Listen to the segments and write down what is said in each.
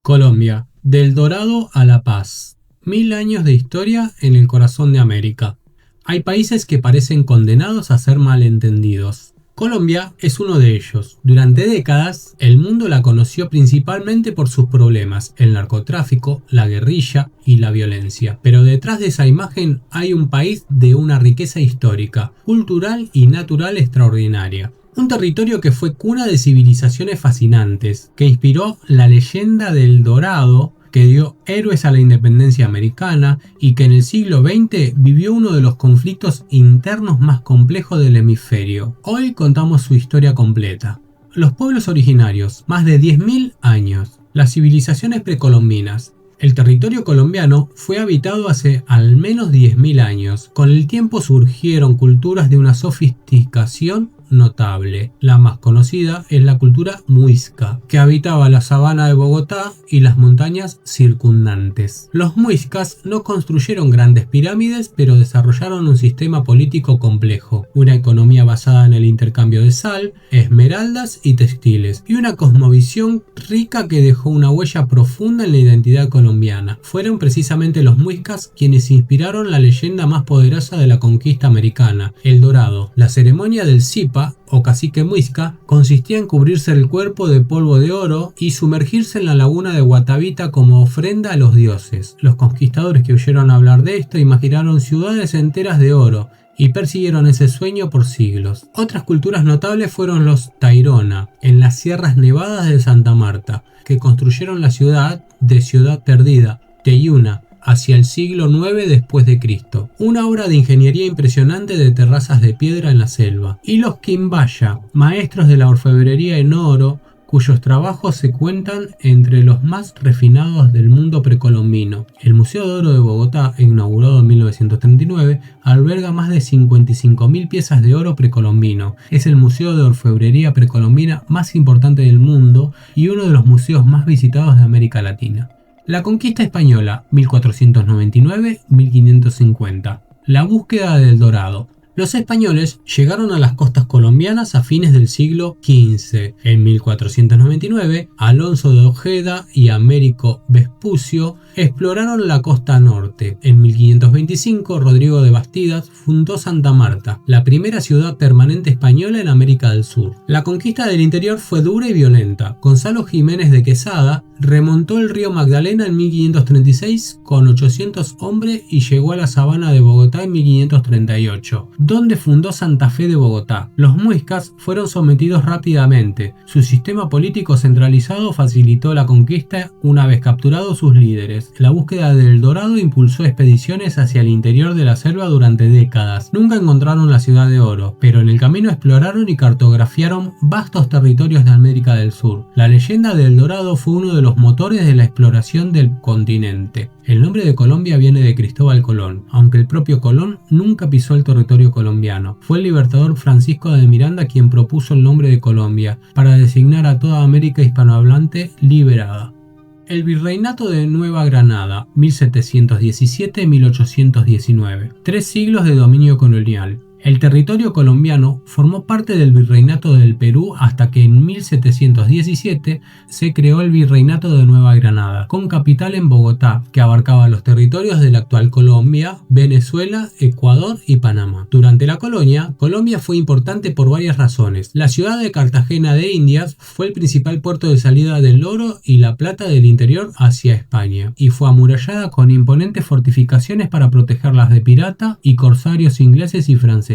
Colombia, del Dorado a la Paz. 1000 años de historia en el corazón de América. Hay países que parecen condenados a ser malentendidos. Colombia es uno de ellos. Durante décadas, el mundo la conoció principalmente por sus problemas, el narcotráfico, la guerrilla y la violencia. Pero detrás de esa imagen hay un país de una riqueza histórica, cultural y natural extraordinaria. Un territorio que fue cuna de civilizaciones fascinantes, que inspiró la leyenda del Dorado, que dio héroes a la independencia americana y que en el siglo XX vivió uno de los conflictos internos más complejos del hemisferio. Hoy contamos su historia completa. Los pueblos originarios, más de 10.000 años. Las civilizaciones precolombinas. El territorio colombiano fue habitado hace al menos 10.000 años. Con el tiempo surgieron culturas de una sofisticación notable. La más conocida es la cultura muisca, que habitaba la sabana de Bogotá y las montañas circundantes. Los muiscas no construyeron grandes pirámides, pero desarrollaron un sistema político complejo, una economía basada en el intercambio de sal, esmeraldas y textiles, y una cosmovisión rica que dejó una huella profunda en la identidad colombiana. Fueron precisamente los muiscas quienes inspiraron la leyenda más poderosa de la conquista americana, el Dorado. La ceremonia del Zipa o cacique muisca consistía en cubrirse el cuerpo de polvo de oro y sumergirse en la laguna de Guatavita como ofrenda a los dioses. Los conquistadores que oyeron hablar de esto imaginaron ciudades enteras de oro y persiguieron ese sueño por siglos. Otras culturas notables fueron los Tairona, en las sierras nevadas de Santa Marta, que construyeron la ciudad de Ciudad Perdida, Teyuna, hacia el siglo IX después de Cristo, una obra de ingeniería impresionante de terrazas de piedra en la selva. Y los Quimbaya, maestros de la orfebrería en oro, cuyos trabajos se cuentan entre los más refinados del mundo precolombino. El Museo de Oro de Bogotá, inaugurado en 1939, alberga más de 55.000 piezas de oro precolombino. Es el museo de orfebrería precolombina más importante del mundo y uno de los museos más visitados de América Latina. La conquista española, 1499-1550. La búsqueda del Dorado. Los españoles llegaron a las costas colombianas a fines del siglo XV. En 1499, Alonso de Ojeda y Américo Vespucio exploraron la costa norte. En 1525, Rodrigo de Bastidas fundó Santa Marta, la primera ciudad permanente española en América del Sur. La conquista del interior fue dura y violenta. Gonzalo Jiménez de Quesada remontó el río Magdalena en 1536 con 800 hombres y llegó a la sabana de Bogotá en 1538, donde fundó Santa Fe de Bogotá. Los muiscas fueron sometidos rápidamente. Su sistema político centralizado facilitó la conquista una vez capturados sus líderes. La búsqueda del Dorado impulsó expediciones hacia el interior de la selva durante décadas. Nunca encontraron la ciudad de oro, pero en el camino exploraron y cartografiaron vastos territorios de América del Sur. La leyenda del Dorado fue uno de los motores de la exploración del continente. El nombre de Colombia viene de Cristóbal Colón, aunque el propio Colón nunca pisó el territorio colombiano. Fue el libertador Francisco de Miranda quien propuso el nombre de Colombia para designar a toda América hispanohablante liberada. El Virreinato de Nueva Granada, 1717-1819. 3 siglos de dominio colonial. El territorio colombiano formó parte del Virreinato del Perú hasta que en 1717 se creó el Virreinato de Nueva Granada, con capital en Bogotá, que abarcaba los territorios de la actual Colombia, Venezuela, Ecuador y Panamá. Durante la colonia, Colombia fue importante por varias razones. La ciudad de Cartagena de Indias fue el principal puerto de salida del oro y la plata del interior hacia España, y fue amurallada con imponentes fortificaciones para protegerlas de pirata y corsarios ingleses y franceses.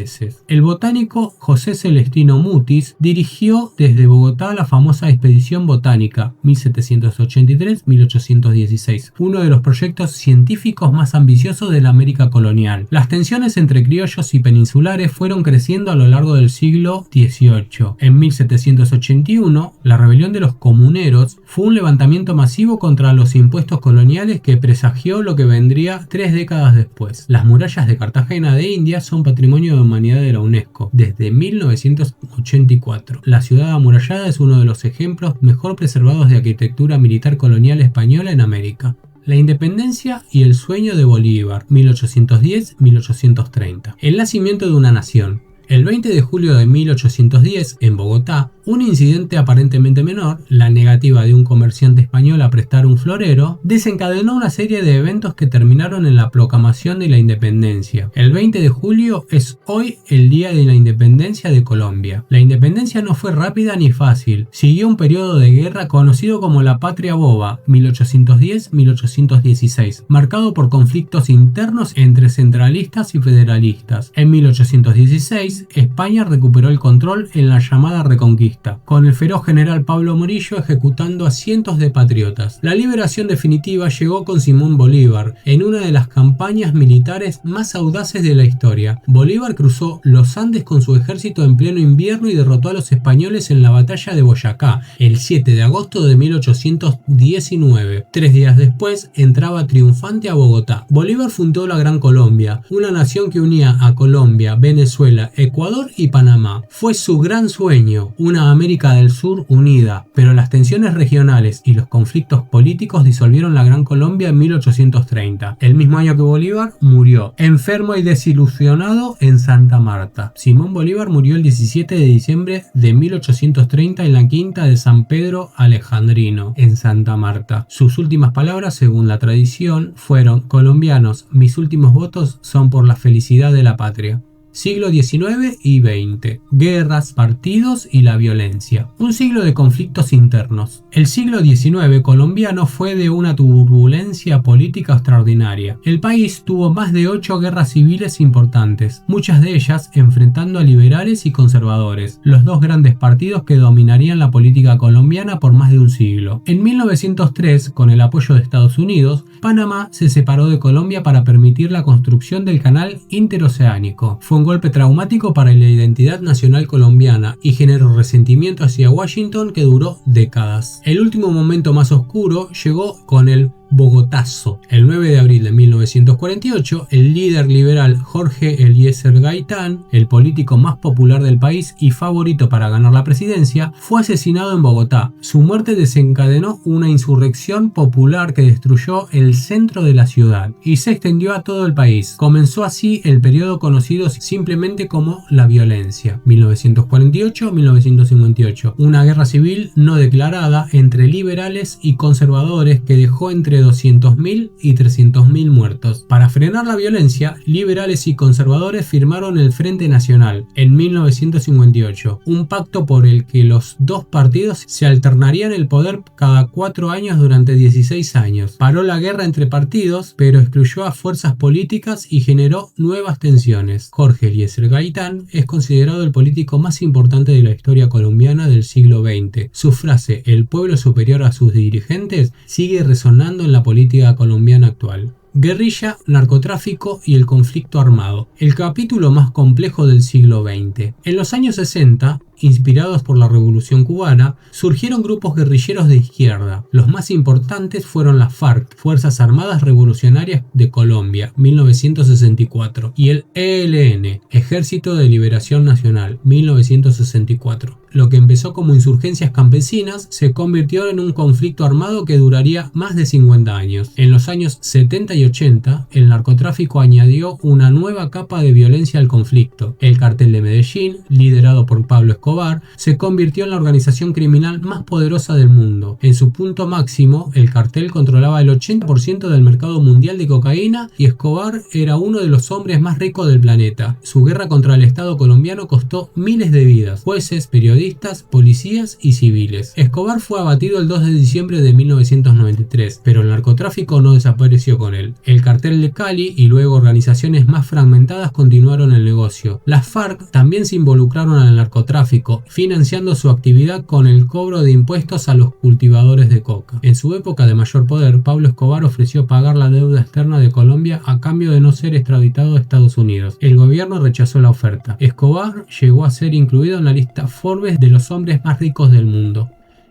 El botánico José Celestino Mutis dirigió desde Bogotá la famosa Expedición Botánica 1783-1816, uno de los proyectos científicos más ambiciosos de la América colonial. Las tensiones entre criollos y peninsulares fueron creciendo a lo largo del siglo XVIII. En 1781, la rebelión de los comuneros fue un levantamiento masivo contra los impuestos coloniales que presagió lo que vendría 3 décadas después. Las murallas de Cartagena de Indias son patrimonio de Humanidad de la UNESCO desde 1984. La ciudad amurallada es uno de los ejemplos mejor preservados de arquitectura militar colonial española en América. La independencia y el sueño de Bolívar, 1810-1830. El nacimiento de una nación. El 20 de julio de 1810, en Bogotá, un incidente aparentemente menor, la negativa de un comerciante español a prestar un florero, desencadenó una serie de eventos que terminaron en la proclamación de la independencia. El 20 de julio es hoy el día de la independencia de Colombia. La independencia no fue rápida ni fácil, siguió un periodo de guerra conocido como la Patria Boba, 1810-1816, marcado por conflictos internos entre centralistas y federalistas. En 1816, España recuperó el control en la llamada Reconquista, con el feroz general Pablo Morillo ejecutando a cientos de patriotas. La liberación definitiva llegó con Simón Bolívar, en una de las campañas militares más audaces de la historia. Bolívar cruzó los Andes con su ejército en pleno invierno y derrotó a los españoles en la batalla de Boyacá, el 7 de agosto de 1819. 3 días después, entraba triunfante a Bogotá. Bolívar fundó la Gran Colombia, una nación que unía a Colombia, Venezuela, Ecuador y Panamá. Fue su gran sueño, una América del Sur unida, pero las tensiones regionales y los conflictos políticos disolvieron la Gran Colombia en 1830, el mismo año que Bolívar murió, enfermo y desilusionado en Santa Marta. Simón Bolívar murió el 17 de diciembre de 1830 en la quinta de San Pedro Alejandrino, en Santa Marta. Sus últimas palabras, según la tradición, fueron: colombianos, mis últimos votos son por la felicidad de la patria. Siglo XIX y XX. Guerras, partidos y la violencia. Un siglo de conflictos internos. El siglo XIX colombiano fue de una turbulencia política extraordinaria. El país tuvo más de 8 guerras civiles importantes, muchas de ellas enfrentando a liberales y conservadores, los dos grandes partidos que dominarían la política colombiana por más de un siglo. En 1903, con el apoyo de Estados Unidos, Panamá se separó de Colombia para permitir la construcción del canal interoceánico. Fue un golpe traumático para la identidad nacional colombiana y generó resentimiento hacia Washington que duró décadas. El último momento más oscuro llegó con el Bogotazo. El 9 de abril de 1948, el líder liberal Jorge Eliezer Gaitán, el político más popular del país y favorito para ganar la presidencia, fue asesinado en Bogotá. Su muerte desencadenó una insurrección popular que destruyó el centro de la ciudad y se extendió a todo el país. Comenzó así el periodo conocido simplemente como la violencia. 1948-1958, una guerra civil no declarada entre liberales y conservadores que dejó entre 200.000 y 300.000 muertos. Para frenar la violencia, liberales y conservadores firmaron el Frente Nacional en 1958, un pacto por el que los dos partidos se alternarían el poder cada 4 años durante 16 años. Paró la guerra entre partidos, pero excluyó a fuerzas políticas y generó nuevas tensiones. Jorge Eliezer Gaitán es considerado el político más importante de la historia colombiana del siglo XX. Su frase, "el pueblo superior a sus dirigentes", sigue resonando en la política colombiana actual. Guerrilla, narcotráfico y el conflicto armado. El capítulo más complejo del siglo XX. En los años 60, inspirados por la Revolución Cubana, surgieron grupos guerrilleros de izquierda. Los más importantes fueron las FARC, Fuerzas Armadas Revolucionarias de Colombia, 1964, y el ELN, Ejército de Liberación Nacional, 1964. Lo que empezó como insurgencias campesinas se convirtió en un conflicto armado que duraría más de 50 años. En los años 70 y 80, el narcotráfico añadió una nueva capa de violencia al conflicto. El cartel de Medellín, liderado por Pablo Escobar, se convirtió en la organización criminal más poderosa del mundo. En su punto máximo, el cartel controlaba el 80% del mercado mundial de cocaína y Escobar era uno de los hombres más ricos del planeta. Su guerra contra el Estado colombiano costó miles de vidas, jueces, periodistas, policías y civiles. Escobar fue abatido el 2 de diciembre de 1993, pero el narcotráfico no desapareció con él. El cartel de Cali y luego organizaciones más fragmentadas continuaron el negocio. Las FARC también se involucraron en el narcotráfico, financiando su actividad con el cobro de impuestos a los cultivadores de coca. En su época de mayor poder, Pablo Escobar ofreció pagar la deuda externa de Colombia a cambio de no ser extraditado a Estados Unidos. El gobierno rechazó la oferta. Escobar llegó a ser incluido en la lista Forbes de los hombres más ricos del mundo.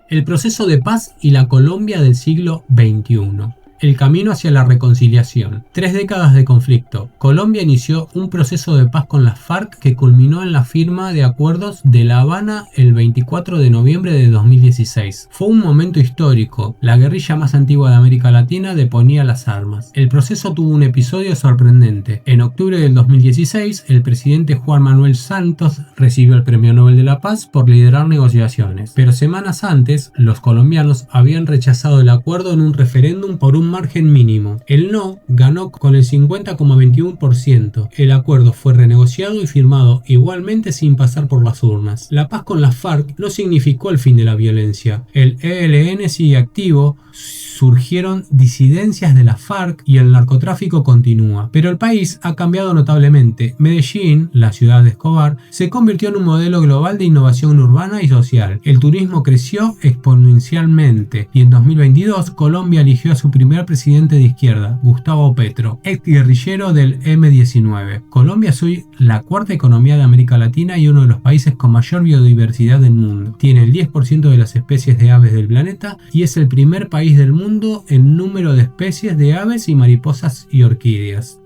El proceso de paz y la Colombia del siglo XXI. El camino hacia la reconciliación. 3 décadas de conflicto. Colombia inició un proceso de paz con las FARC que culminó en la firma de acuerdos de La Habana el 24 de noviembre de 2016. Fue un momento histórico. La guerrilla más antigua de América Latina deponía las armas. El proceso tuvo un episodio sorprendente. En octubre del 2016, el presidente Juan Manuel Santos recibió el Premio Nobel de la Paz por liderar negociaciones. Pero semanas antes, los colombianos habían rechazado el acuerdo en un referéndum por un margen mínimo. El no ganó con el 50,21%. El acuerdo fue renegociado y firmado igualmente sin pasar por las urnas. La paz con las FARC no significó el fin de la violencia. El ELN sigue activo, surgieron disidencias de la FARC y el narcotráfico continúa. Pero el país ha cambiado notablemente. Medellín, la ciudad de Escobar, se convirtió en un modelo global de innovación urbana y social. El turismo creció exponencialmente y en 2022 Colombia eligió a su primer presidente de izquierda, Gustavo Petro, ex guerrillero del M-19. Colombia es hoy la cuarta economía de América Latina y uno de los países con mayor biodiversidad del mundo. Tiene el 10% de las especies de aves del planeta y es el primer país del mundo en número de especies de aves y mariposas y orquídeas.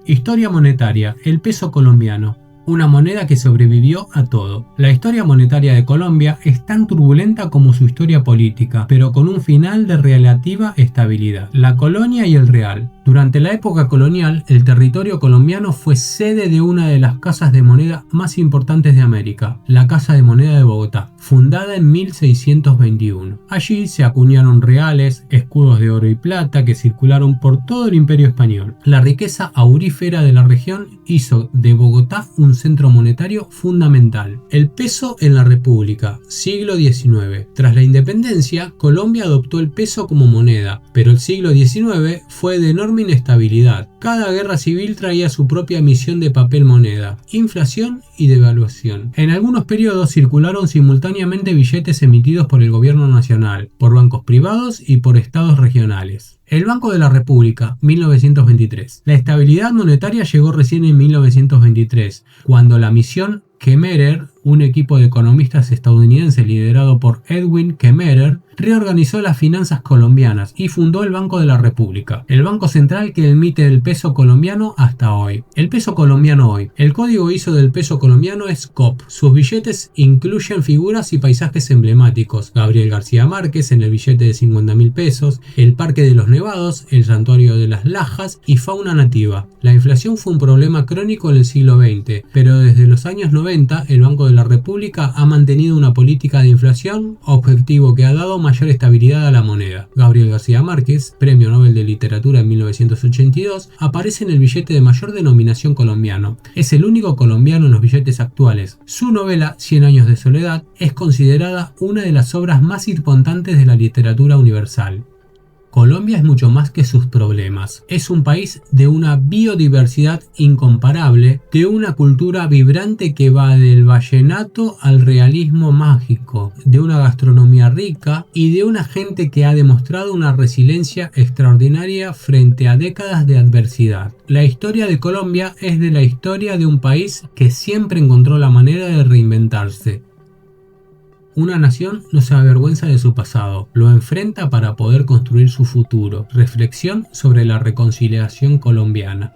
Historia monetaria. El peso colombiano. Una moneda que sobrevivió a todo. La historia monetaria de Colombia es tan turbulenta como su historia política, pero con un final de relativa estabilidad. La colonia y el real. Durante la época colonial, el territorio colombiano fue sede de una de las casas de moneda más importantes de América, la Casa de Moneda de Bogotá, fundada en 1621. Allí se acuñaron reales, escudos de oro y plata que circularon por todo el Imperio Español. La riqueza aurífera de la región hizo de Bogotá un centro monetario fundamental. El peso en la República, siglo XIX. Tras la independencia, Colombia adoptó el peso como moneda, pero el siglo XIX fue de enorme inestabilidad. Cada guerra civil traía su propia emisión de papel moneda, inflación y devaluación. En algunos periodos circularon simultáneamente billetes emitidos por el gobierno nacional, por bancos privados y por estados regionales. El Banco de la República, 1923. La estabilidad monetaria llegó recién en 1923, cuando la misión Kemmerer, un equipo de economistas estadounidenses liderado por Edwin Kemmerer, reorganizó las finanzas colombianas y fundó el Banco de la República, el banco central que emite el peso colombiano hasta hoy. El peso colombiano hoy. El código ISO del peso colombiano es COP. Sus billetes incluyen figuras y paisajes emblemáticos. Gabriel García Márquez en el billete de 50.000 pesos, el Parque de los Nevados, el Santuario de las Lajas y fauna nativa. La inflación fue un problema crónico en el siglo XX, pero desde los años 90 el Banco de la República ha mantenido una política de inflación, objetivo que ha dado mayor estabilidad a la moneda. Gabriel García Márquez, Premio Nobel de Literatura en 1982, aparece en el billete de mayor denominación colombiano. Es el único colombiano en los billetes actuales. Su novela, 100 años de soledad, es considerada una de las obras más importantes de la literatura universal. Colombia es mucho más que sus problemas. Es un país de una biodiversidad incomparable, de una cultura vibrante que va del vallenato al realismo mágico, de una gastronomía rica y de una gente que ha demostrado una resiliencia extraordinaria frente a décadas de adversidad. La historia de Colombia es de la historia de un país que siempre encontró la manera de reinventarse. Una nación no se avergüenza de su pasado, lo enfrenta para poder construir su futuro. Reflexión sobre la reconciliación colombiana.